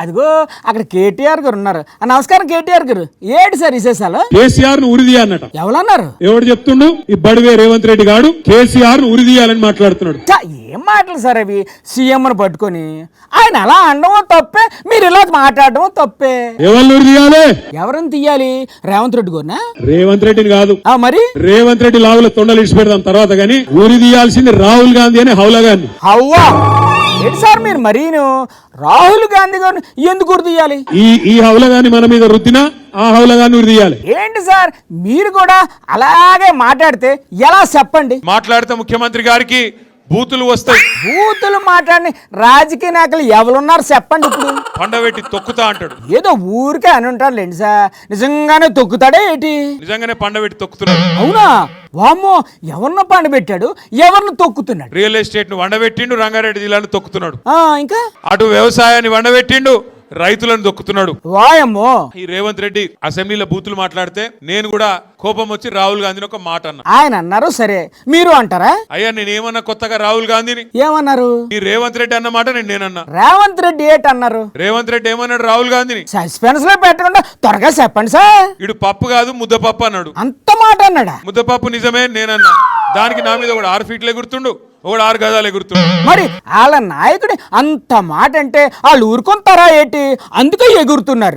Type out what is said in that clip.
అదిగో అక్కడ కేటీఆర్ గారు ఉన్నారు. నమస్కారం కేటీఆర్ గారు. ఏంటి సార్ విశేషాలు? కేసీఆర్ ను ఉరిదీయ అన్నట. ఎవరన్నారు? ఎవడు చెప్తుండు? ఈ బడివే రేవంత్ రెడ్డి గాడు కేసీఆర్ ను ఉరిదీయాలని మాట్లాడుతున్నాడు. ఏం మాటలు సార్ అవి? సీఎంను పట్టుకొని ఆయన అలా అనడమో తప్పే, మీరు ఇలా మాట్లాడటమో తప్పే. ఎవరిని ఉరిదీయాలి? ఎవరిని తీయాలి? రేవంత్ రెడ్డి గారినా? రేవంత్ రెడ్డిని కాదు. మరి రేవంత్ రెడ్డి లావుల తొండలు ఇచ్చి పెడదాం తర్వాత, గానీ ఉరిదీయాల్సింది రాహుల్ గాంధీ అని హౌలా గాంధీ. హవ్వా ఏంటి సార్ మీరు మరీను రాహుల్ గాంధీ గారిని ఎందుకు ఉరిదీయాలి? ఈ హౌలా గాంధీ మన మీద రుద్దినా ఆ హౌలా గాంధీ ఉరిదీయాలి. ఏంటి సార్ మీరు కూడా అలాగే మాట్లాడితే ఎలా చెప్పండి? మాట్లాడితే ముఖ్యమంత్రి గారికి బూతులు వస్తాయి. బూతులు మాట్లాడిన రాజకీయ నాయకులు ఎవరున్నారు చెప్పండి. ఇప్పుడు పండబెట్టి తొక్కుతా అంటాడు. ఏదో ఊరికే అని ఉంటాడులేండి సార్, నిజంగానే తొక్కుతాడే ఏంటి? నిజంగానే పండబెట్టి తొక్కుతున్నాడు. అవునా? వామ్మో, ఎవరిని పండబెట్టాడు, ఎవరిని తొక్కుతున్నాడు? రియల్ ఎస్టేట్ ను వండబెట్టిండు, రంగారెడ్డి జిల్లాను తొక్కుతున్నాడు. ఇంకా అటు వ్యవసాయాన్ని వండబెట్టిండు, రైతులను దొక్కుతున్నాడు. వాయమ్మో, ఈ రేవంత్ రెడ్డి అసెంబ్లీలో బూతులు మాట్లాడితే నేను కూడా కోపం వచ్చి రాహుల్ గాంధీని ఒక మాట అన్నా. ఆయన అన్నారు, సరే మీరు అంటారా? అయ్యా నేనేమన్నా కొత్తగా రాహుల్ గాంధీని? ఏమన్నారు? ఈ రేవంత్ రెడ్డి అన్న మాట నేనన్నా. రేవంత్ రెడ్డి ఏటన్నారు? రేవంత్ రెడ్డి ఏమన్నాడు రాహుల్ గాంధీని? సస్పెన్స్ లో పెట్టకుండా త్వరగా చెప్పండి సార్. ఇడు పప్పు కాదు ముద్దపప్పు అన్నాడు. అంత మాట అన్నాడా? ముద్దపప్పు నిజమే నేనన్నా. దానికి నా మీద ఒకడు 6 ఫీట్లు ఎగురుతుండు, ఒకడు 6 గజాలు ఎగురుతుండు. మరి వాళ్ళ నాయకుడి అంత మాట అంటే వాళ్ళు ఊరుకుంటారా ఏంటి? అందుకే ఎగురుతున్నారు.